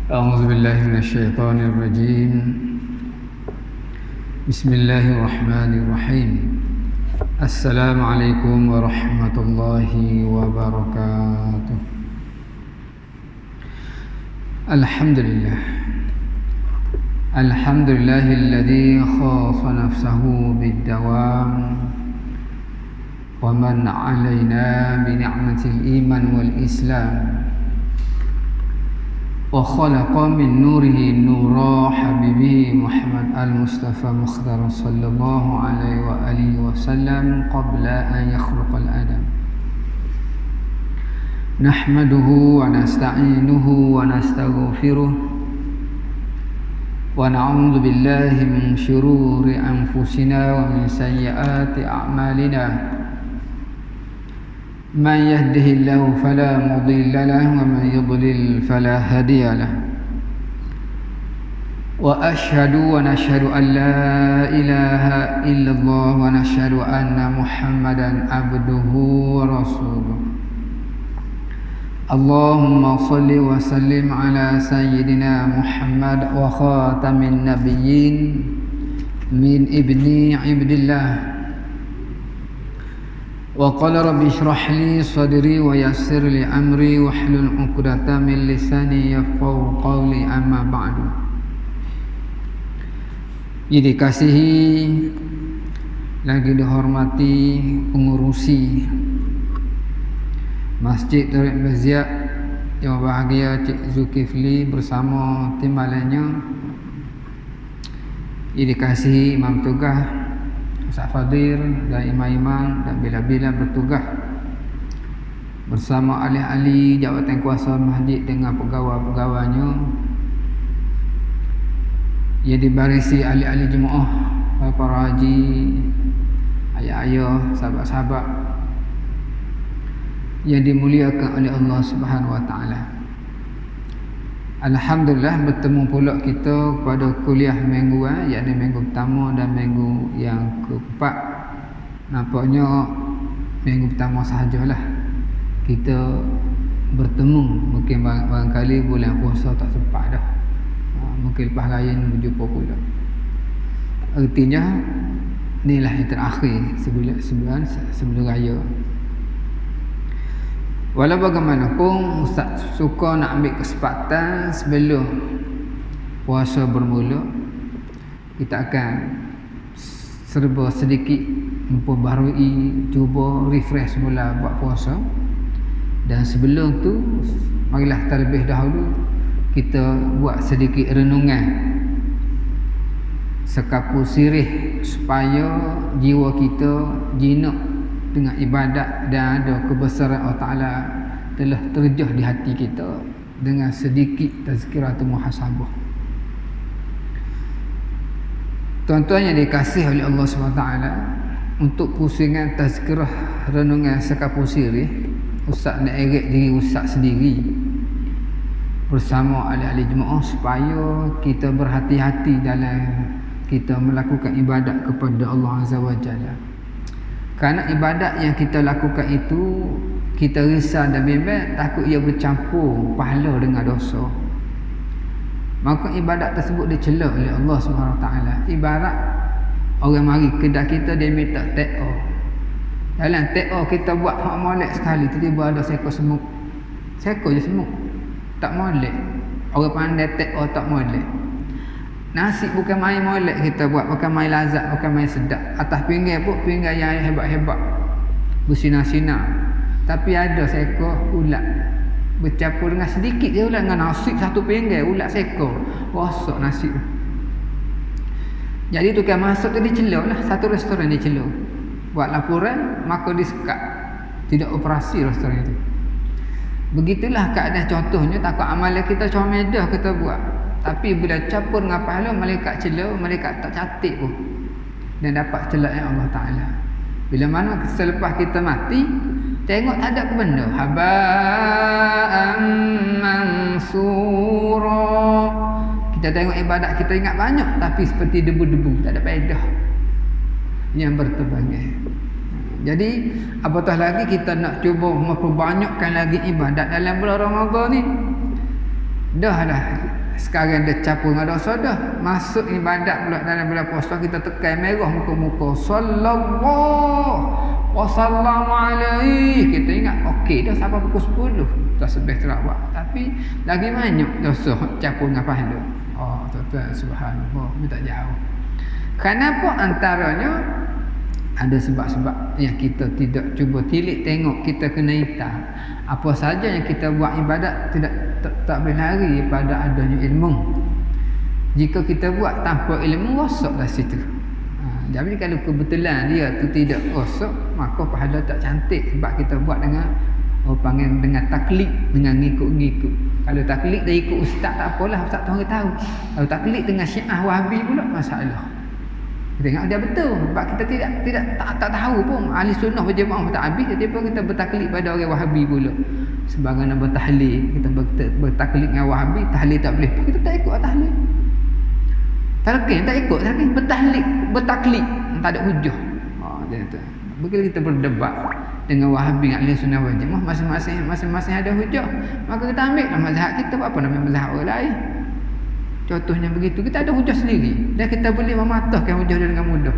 أعوذ بالله من الشيطان الرجيم. بسم الله الرحمن الرحيم. السلام عليكم ورحمة الله وبركاته. الحمد لله الذي خاص نفسه بالدوام ومن علينا بنعمة الإيمان والإسلام وخلق من نوره نور حبيبه محمد المصطفى مختار صلى الله عليه وآله وسلم قبل أن يخلق الآدم. نحمده ونستعينه ونستغفره ونعوذ بالله من شرور أنفسنا ومن سيئات أعمالنا. من يهده الله فلا مضل له ومن يضلل فلا هادي له. ونشهد أن لا إله إلا الله ونشهد أن محمدا عبده ورسوله. اللهم صل وسلم على سيدنا محمد وخاتم النبيين من ابن عبد الله. وقال رب اشرح لي صدري ويسر لي أمري واحلل عقدة من lisani yafqahu qawli, amma ba'du. Jadi dikasihi lagi dihormati pengurusi Masjid Tariq Baziak yang bahagia Cik Zulkifli bersama tim lainnya. Jadi dikasihi Imam Tugah Ustaz Fadil dan imam-imam dan bila-bila bertugas bersama ahli-ahli jawatan kuasa masjid dengan pegawai-pegawainya, ia dibarisi ahli-ahli jemaah, para haji, ayah-ayah, sahabat-sahabat yang dimuliakan oleh Allah Subhanahu wa taala. Alhamdulillah bertemu pula kita pada kuliah mingguan, iaitu minggu pertama dan minggu yang keempat. Nampaknya minggu pertama sahajalah kita bertemu. Mungkin barangkali bulan puasa tak sempat dah. Mungkin lepas raya ni berjumpa pula. Artinya inilah yang terakhir sebelum raya. Walau bagaimanapun, Ustaz suka nak ambil kesempatan sebelum puasa bermula, kita akan serba sedikit memperbaharui, cuba refresh mula buat puasa. Dan sebelum tu, marilah terlebih dahulu kita buat sedikit renungan sekapu sirih supaya jiwa kita jinak dengan ibadat dan ada kebesaran Allah Ta'ala telah terjah di hati kita dengan sedikit tazkiratul muhasabah. Tuan-tuan yang dikasihi oleh Allah SWT, untuk pusingan tazkirah renungan sekapu sirih, Ustaz nak erik diri Ustaz sendiri bersama ahli-ahli jemaah supaya kita berhati-hati dalam kita melakukan ibadat kepada Allah Azza wa Jalla. Kerana ibadat yang kita lakukan itu, kita risau dan bimbang takut ia bercampur pahala dengan dosa. Maka ibadat tersebut dicela oleh Allah SWT. Ibarat orang mari kedai kita, dia minta TO. Dalam TO kita buat hak molek sekali, tiba-tiba ada seekor semut. Seekor je semut, tak molek. Orang pandai TO tak molek. Nasi bukan main molek kita buat, bukan main lazat, bukan main sedap. Atas pinggan pun pinggan yang hebat-hebat, bersinar-sinar. Tapi ada seekor ulat bercampur dengan sedikit je ulat dengan nasi satu pinggan, ulat seekor rosak nasi tu. Jadi tukang masak tu dicela lah, satu restoran dicela. Buat laporan, maka disekat, tidak operasi restoran itu. Begitulah keadaan contohnya, takut amalan kita comel dah kita buat. Tapi bila campur dengan pahala, malaikat cela, malaikat tak catik pun, dan dapat celaan Allah Ta'ala. Bila mana selepas kita mati, tengok tak ada apa benda, haba'an mansura. Kita tengok ibadat kita ingat banyak, tapi seperti debu-debu, tak ada faedah yang bertebangan. Jadi apatah lagi kita nak cuba memperbanyakkan lagi ibadat dalam bulan Ramadan ni. Dah lah sekarang dah capur dengan dosa dah. Masuk ibadat pula dalam bulan puasa kita tekan merah muka-muka. Sallallahu wasallam alaihi. Kita ingat okey dah sampai pukul 10. Tasbih terawak. Tapi lagi banyak dosa capur dengan pahala. Oh tuan-tuan, subhanallah, ni tak jauh. Kenapa antaranya ada sebab-sebab yang kita tidak cuba tilik tengok, kita kena hitam. Apa saja yang kita buat ibadat tak boleh lari pada adanya ilmu. Jika kita buat tanpa ilmu, rosaklah situ. Jadi kalau kebetulan dia tu tidak rosak, maka pahala tak cantik sebab kita buat dengan panggil dengan taklid, dengan ngikut-ngikut. Kalau taklid dah ikut ustaz tak apalah, ustaz tu orang tahu. Kalau taklid dengan Syiah Wahabi pula masalah. Kita tengok dia betul sebab kita tak tahu pun ahli sunnah berjemaah tak habis, jadi pun kita bertaklid pada orang Wahabi pula. Sebagai nama tahlil, kita bertaklid dengan Wahabi, tahlil tak boleh. Kita tak ikut tahlil. Talqin tak ikut, talqin bertaklid tak ada hujah. Dia kata. Begitu kita berdebat dengan Wahabi dengan ahli sunnah wal jemaah, masing-masing ada hujah. Maka kita ambil mazhab kita, apa nama mazhab orang lain. Contohnya begitu, kita ada hujah sendiri dan kita boleh mematahkan hujah dia dengan mudah.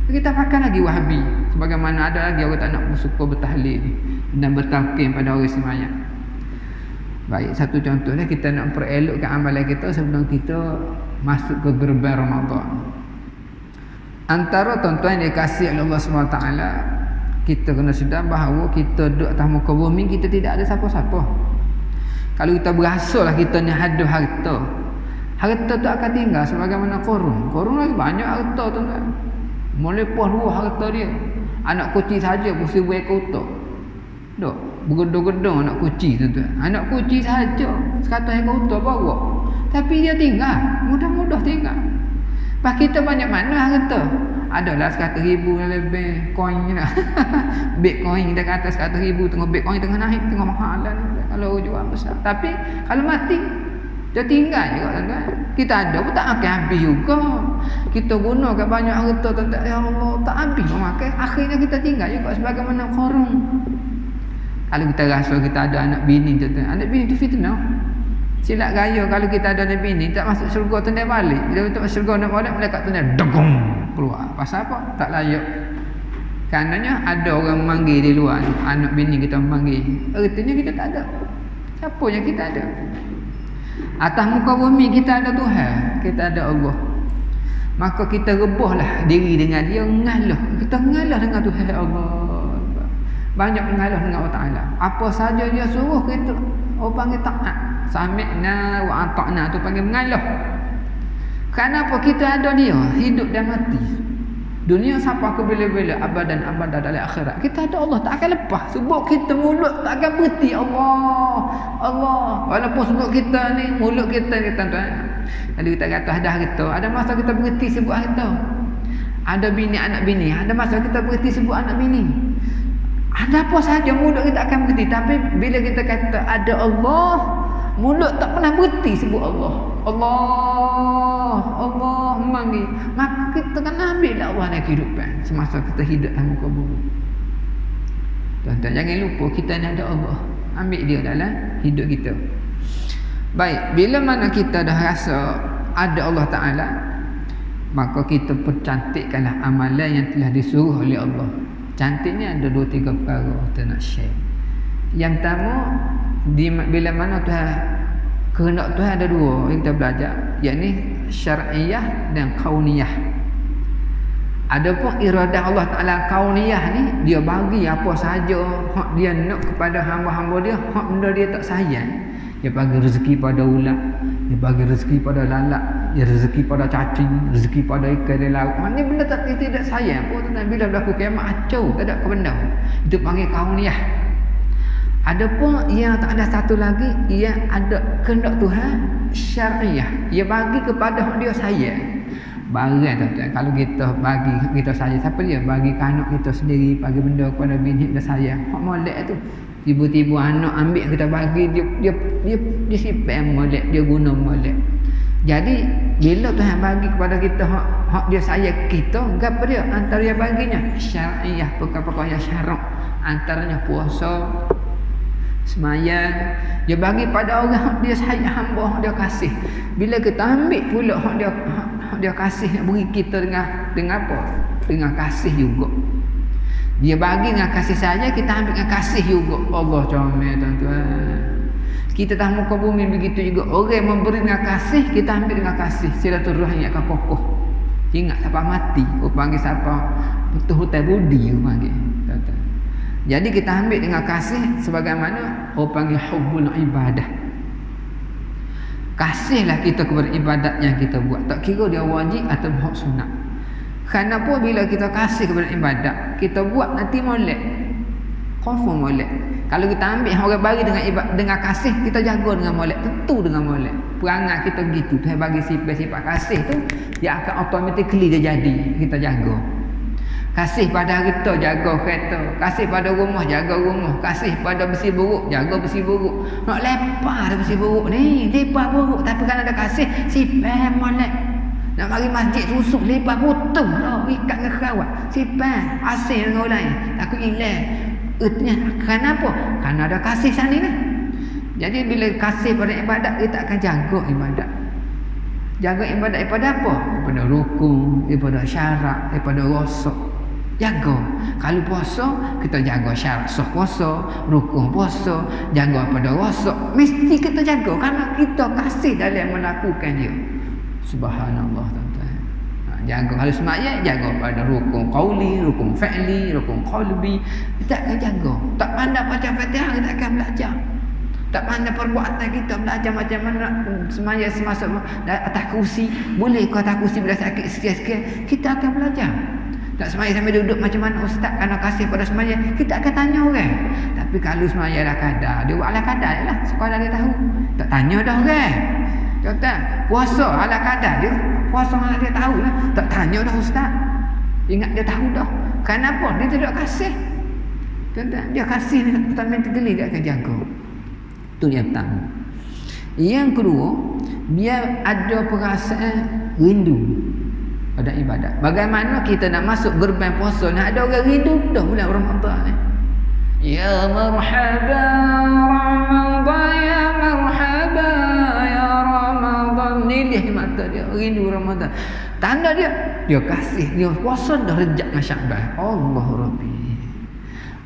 Kita pakai lagi Wahabi, sebagaimana ada lagi orang tak nak suka bertahlil dan bertalqin pada orang sembahyang. Baik, satu contohnya kita nak perelokkan amalan kita sebelum kita masuk ke gerbang Ramadan. Antara tuan-tuan yang dikasihi oleh Allah SWT, kita kena sedar bahawa kita duduk atas muka bumi, kita tidak ada siapa-siapa. Kalau kita berasalah kita ni ada harta, harta tu akan tinggal sebagaimana korun. Korun lagi banyak harta tuan-tuan. Melepas luar harta dia. Anak kucing saja pun 1000 ekor otak. Dok, bergedor-gedor anak kucing tuan-tuan. Anak kucing saja 100 ekor otak bawa. Tapi dia tinggal, mudah-mudah tinggal. Pas kita banyak mana harta? Adalah 100,000 lebih koin lah. Bitcoin dah ke atas 100,000, tengok Bitcoin tengah naik, tengah mahal lah. Kalau jual besar. Tapi kalau mati dia tinggal juga tuan-tuan. Kita ada pun tak akan habis juga. Kita gunakan banyak harta tuan-tuan, ya Allah, tak habis memakai. Akhirnya kita tinggal juga sebagaimana korun. Kalau kita rasa kita ada anak bini tuan-tuan, anak bini tu fitnah. Silap gaya kalau kita ada anak bini tak masuk syurga tuan-tuan balik. Bila masuk syurga nak balik, malaikat tuan-tuan degong keluar. Pasal apa? Tak layak. Karenanya ada orang memanggil di luar, anak bini kita memanggil. Artinya kita tak ada. Siapa yang kita ada? Atas muka bumi kita ada Tuhan, kita ada Allah. Maka kita rebahlah diri dengan dia, mengalah. Kita mengalah dengan Tuhan Allah. Banyak mengalah dengan Allah Ta'ala. Apa saja dia suruh kita, orang panggil taat. Sami'na wa ata'na tu panggil mengalah. Kenapa kita ada dia? Hidup dan mati. Dunia siapa ke bila-bila, abadan abadan dalam akhirat. Kita ada Allah, tak akan lepas. Sebut kita mulut tak akan berhenti. Allah, Allah. Walaupun sebut kita ni, mulut kita ni tuan-tuan. Kalau kita kata ada harta, ada masa kita berhenti sebut harta. Ada bini, anak bini, ada masa kita berhenti sebut anak bini. Ada apa saja mulut kita akan berhenti. Tapi bila kita kata ada Allah, mulut tak pernah berhenti sebut Allah. Allah, Allah memanggil. Maka kita kan ambil lah Allah dalam kehidupan semasa kita hidup dalam muka bumi. Tuan-tuan jangan lupa kita ni ada Allah. Ambil dia dalam hidup kita. Baik, bila mana kita dah rasa ada Allah Ta'ala, maka kita percantikkanlah amalan yang telah disuruh oleh Allah. Cantiknya ada 2-3 perkara kita nak share. Yang pertama, bila mana Tuhan, kehendak Tuhan ada 2 yang kita belajar, yakni syar'iyah dan kauniyah. Adapun iradah Allah Ta'ala kauniyah ni, dia bagi apa sahaja hak dia nak kepada hamba-hamba dia, hak benda dia tak sayang. Dia bagi rezeki pada ulat, dia bagi rezeki pada lalat, dia rezeki pada cacing, rezeki pada ikan di laut. Maknanya benda tidak sayang pun. Bila berlaku kiamat acau, tak ada kebenar. Itu panggil kauniyah. Adapun yang tak ada satu lagi, yang ada kehendak Tuhan syar'iyah. Ia bagi kepada hak dia sayang. Barang tuan-tuan, kalau kita bagi kita sayang, siapa dia? Bagi ke anak kita sendiri, bagi benda kepada bini kita sayang. Hak molek tu, tiba-tiba anak ambil kita bagi, dia simpan molek, dia guna molek. Jadi bila Tuhan bagi kepada kita hak dia sayang kita, apa dia? Antara yang baginya syar'iyah, perkara-perkara yang syarak. Antaranya puasa, Semayang dia bagi pada orang dia sayang, hamba dia kasih. Bila kita ambil pula hak dia kasih, nak beri kita dengan apa? Dengan kasih juga. Dia bagi dengan kasih saja, kita ambil dengan kasih juga. Allah comel tuan-tuan. Kita dah muka bumi begitu juga. Orang memberi dengan kasih, kita ambil dengan kasih. Silaturahim akan kokoh. Ingat siapa mati, panggil siapa betul hutai budi panggil. Tuan-tuan. Jadi kita ambil dengan kasih sebagaimana orang panggil hubbul ibadah. Kasihlah kita kepada ibadat yang kita buat. Tak kira dia wajib atau hak sunat. Kenapa bila kita kasih kepada ibadat, kita buat nanti molek. Confirm molek. Kalau kita ambil orang bagi dengan kasih, kita jaga dengan molek, tentu dengan molek. Perangai kita begitu, Tuhan bagi sifat kasih tu, dia akan automatically dia jadi, kita jaga. Kasih pada kereta, jaga kereta. Kasih pada rumah, jaga rumah. Kasih pada besi buruk, jaga besi buruk. Nak lepas ada besi buruk ni, lepas buruk. Tapi kan ada kasih, sifat molek. Nak mari masjid susuk, lepas putus lah, ikat dengan kawan. Sifat, asing dengan orang lain. Takut hilang. Kenapa? Kerana ada kasih sana ni. Jadi bila kasih pada ibadat, kita akan jaga ibadat. Jaga ibadat daripada apa? Daripada rukun, daripada syarat, daripada rosak. Jaga. Kalau puasa, kita jaga syarat sah puasa, rukun puasa, jaga pada rosak. Mesti kita jaga kerana kita kasih dalam melakukan dia. Subhanallah tuan-tuan. Jaga kalau semayang, jaga pada rukun qauli, rukun fa'li, rukun qalbi. Kita akan jaga. Tak pandai baca Fatihah, kita akan belajar. Tak pandai perbuatan kita belajar macam mana semayang semasa atas kursi. Boleh ke atas kursi bila sakit sikit-sikit, kita akan belajar. Tak semayang sambil duduk macam mana ustaz kena kasih pada semayang, kita akan tanya orang. Tapi kalau semayang ala kadar, dia buat ala kadar je lah, sekadar dia tahu. Tak tanya dah orang. Tuan-tuan, puasa ala kadar dia, puasa ala dia tahu lah. Tak tanya dah ustaz. Ingat dia tahu dah. Kenapa? Dia tidak kasih. Tuan-tuan, dia kasih ni pertama tergeli dia akan jaga. Itu yang pertama. Yang kedua, biar ada perasaan rindu pada ibadat. Bagaimana kita nak masuk gerbang puasa, nak ada orang rindu dah bulan Ramadan ni. Ya marhaba Ramadan, ya marhaba ya Ramadan. Nilih mata dia rindu Ramadan. Tanda dia kasih, dia puasa dah rejak dengan Syaban. Allah Rabbi.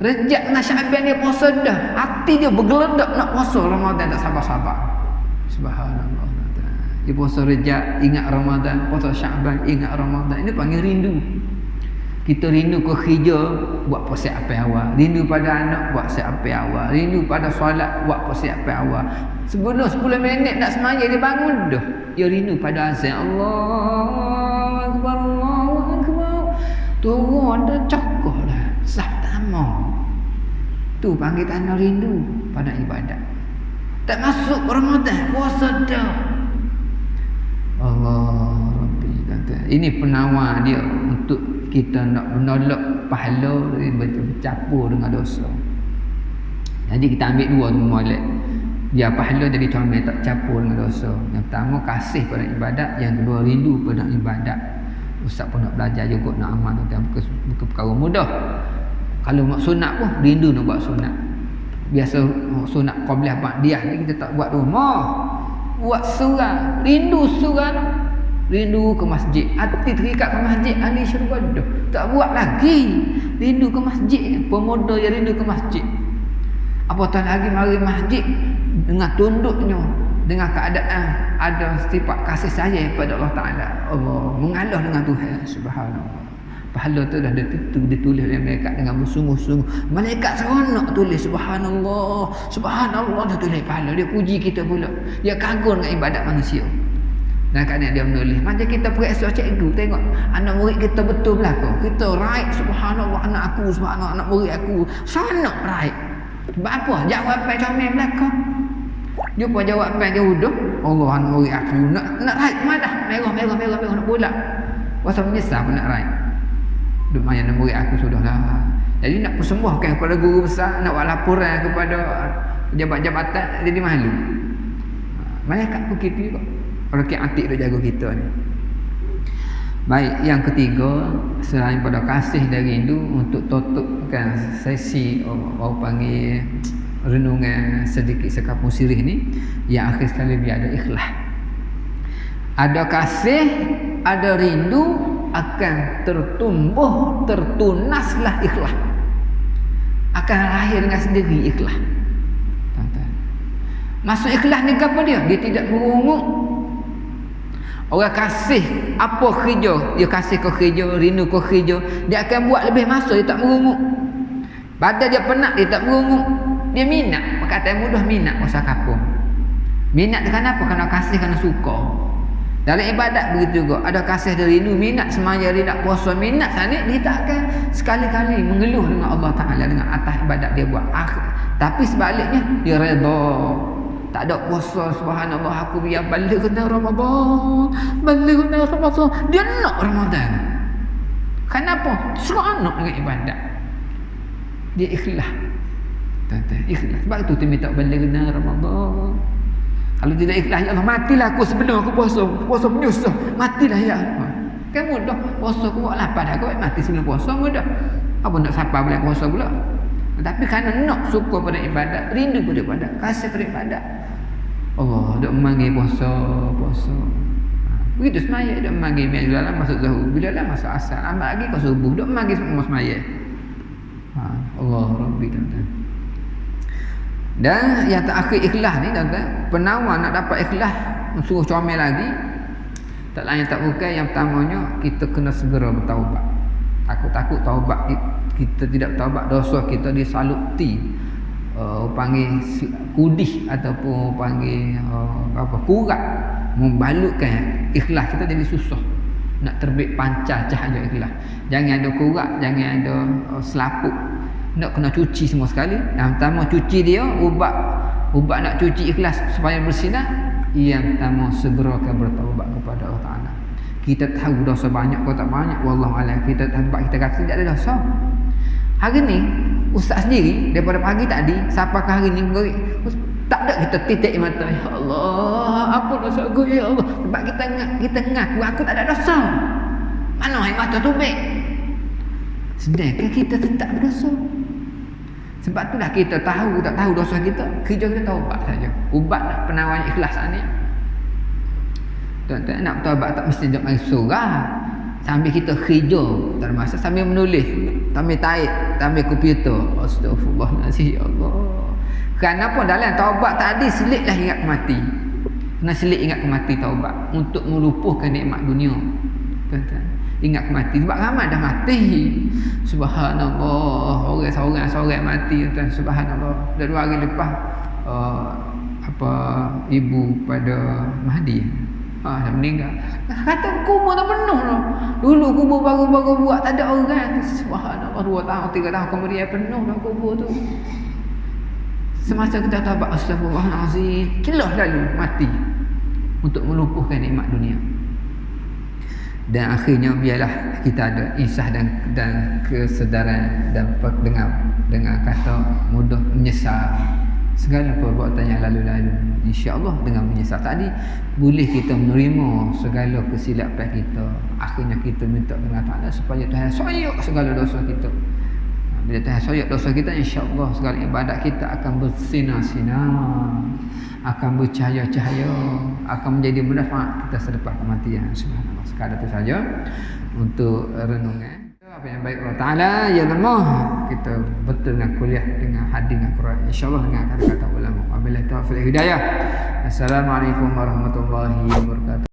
Rejak dengan Syaban dia puasa dah. Hati dia bergeledak nak puasa Ramadan, tak sabar-sabar. Subhanallah. Dia puasa rejak, ingat Ramadan. Puasa Syaban, ingat Ramadan. Ini panggil rindu. Kita rindu ke kerja, buat persiapan awal. Rindu pada anak, buat persiapan awal. Rindu pada solat, buat persiapan awal. Sebelum 10 minit nak semayang, dia bangun dah. Dia rindu pada azan. Allahu Akbar, Allahu Akbar. Turun dah cakap dah. Sah tamam. Tu panggil tanda rindu pada ibadat. Tak masuk Ramadan, puasa dah. Allah Rabbi. Ini penawar dia untuk kita nak menolak pahala bercampur dengan dosa. Jadi kita ambil dua tu molek. Dia pahala jadi comel, tak campur dengan dosa. Yang pertama kasih pada ibadat, yang kedua rindu pada ibadat. Ustaz pun nak belajar juga nak amal tu, bukan perkara mudah. Kalau nak sunat pun rindu nak buat sunat. Biasa sunat qabliyah ba'diyah ni kita tak buat rumah. Buat surah, rindu surah, rindu ke masjid, hati terikat ke masjid, ahli syurga dah. Tak buat lagi, rindu ke masjid, pemuda yang rindu ke masjid. Apatah lagi mari masjid dengan tunduknya, dengan keadaan ada sifat kasih sayang kepada Allah Ta'ala. Allah mengalah dengan Tuhan. Subhanallah. Pahala tu dah ditulis oleh malaikat dengan bersungguh-sungguh. Malaikat seronok tulis subhanallah, subhanallah, dah tulis pahala. Dia puji kita pula. Dia kagum dengan ibadat manusia. Dan kadang dia menulis macam kita periksa cikgu, tengok anak murid kita betul belakang. Kita right subhanallah, anak aku subhanallah, anak murid aku seronok right. Sebab apa? Jawapan comel belakang. Dia pun jawapan jauh dah. Allah, anak murid aku nak right madah. Merah nak bolak. Pasal menyesal pun nak right. Duk mayan murid aku sudahlah. Jadi nak persembahkan kepada guru besar, nak buat laporan kepada jabatan, jadi malu. Malaikat pun gitu juga. Orang atik dia jaga kita ni. Baik, yang ketiga, selain pada kasih dan rindu, untuk tutupkan sesi orang panggil renungan sedikit sekapung sirih ni, yang akhir sekali biar ada ikhlas. Ada kasih, ada rindu, akan tertumbuh, tertunaslah ikhlas. Akan lahir dengan sendiri ikhlas. Tuan-tuan. Masuk ikhlas ni apa dia? Dia tidak merungut. Orang kasih apa kerja, dia kasih kau kerja, rindu kau kerja, dia akan buat lebih masuk, dia tak merungut. Badan dia penat, dia tak merungut. Dia minat, perkataan mudah minat masa kapung. Minat kerana apa? Kerana kasih, kerana suka. Dalam ibadat begitu juga, ada kasih dan rindu, minat semaya, nak puasa, minat sana, dia tak akan sekali-kali mengeluh dengan Allah Ta'ala dengan atas ibadat dia buat. Tapi sebaliknya, dia redha. Tak ada puasa, subhanallah, aku biar balik kena Ramadan, balik kena Ramadan. Dia nak Ramadan. Kenapa? Seronok dengan ibadat. Dia ikhlas. Ikhlas. Sebab itu dia minta balik kena Ramadan. Kalau tidak ikhlas, ya Allah, matilah aku sebelum aku puasa. Puasa penyusah, matilah ya Allah. Kan mudah. Puasa aku buat lapar dah, aku mati sebelum puasa mudah. Apa nak sabar bulan puasa pula? Tapi kerana nak suka pada ibadat, rindu pada ibadat, kasih pada ibadat, Allah dok memanggil puasa. Begitu semaya dok memanggil bila lah masuk zuhur, bila lah masuk asar, amat lagi kau subuh dok memanggil semua semaya. Allah Rabbi, tuan-tuan. Dan yang terakhir ikhlas ni, tuan-tuan, penawar nak dapat ikhlas, suruh comel lagi, tak lain tak bukan, yang pertamanya kita kena segera bertaubat. Takut-takut taubat kita tidak taubat, dosa kita disaluti, panggil kudih ataupun panggil kurat, membalutkan ikhlas kita jadi susah nak terbit pancar cahaya ikhlas. Jangan ada kurat, jangan ada selaput, nak kena cuci semua sekali. Yang pertama cuci dia, ubat nak cuci ikhlas supaya bersinar. Yang pertama segerakan bertaubat kepada Allah Ta'ala. Kita tahu dosa banyak atau tak banyak, wallahualam. Kita tempat kita kata tidak ada dosa. Hari ni ustaz sendiri daripada pagi tadi sampai ke hari ni tak ada kita titik mata, ya Allah, apa dosa aku ya Allah. Sebab kita ngaku aku tak ada dosa. Mana air mata tubik? Sedangkan kita tetap berdosa. Sebab itulah kita tahu tak tahu dosa kita, kerja kita taubat saja. Ubat nak penawar ikhlas ni. Tuan-tuan, nak taubat tak mesti jom mari surah. Sambil kita kerja, tak ada masa, sambil menulis, sambil taik, sambil komputer. Astaghfirullahalazim, ya Allah. Kenapa dalam taubat tadi selitlah ingat mati. Kena selit ingat mati taubat untuk melupuhkan nikmat dunia. Tuan-tuan, ingat mati. Sebab ramai dah mati. Subhanallah, orang mati, tuan. Subhanallah. Dan 2 hari lepas ibu pada Mahdi dah meninggal. Kata kubur dah penuh dah. Dulu kubur baru-baru buat tak ada orang. Subhanallah, 2 tahun 3 tahun kemudian penuh dah kubur tu. Semasa kita taubat, astagfirullahalazim, kilah lalu mati untuk melumpuhkan nikmat dunia. Dan akhirnya biarlah kita ada insaf dan kesedaran dan dengan kata mudah menyesal segala perbuatan yang lalu-lalu. InsyaAllah dengan menyesal tadi boleh kita menerima segala kesilapan kita. Akhirnya kita minta dengan Ta'ala supaya Tuhan soyok segala dosa kita. Bila Tuhan soyok dosa kita, insyaAllah segala ibadat kita akan bersinar-sinar, akan bercahaya-cahaya, akan menjadi manfaat kita selepas kematian. Subhanallah. Sekadar itu saja untuk renungan. Apa yang baik Allah Ta'ala, ya Allah, kita betul dengan kuliah, dengan hadir dengan Quran, insyaAllah dengan kata-kata ulama. Wabillahi taufiq wal hidayah. Assalamualaikum warahmatullahi wabarakatuh.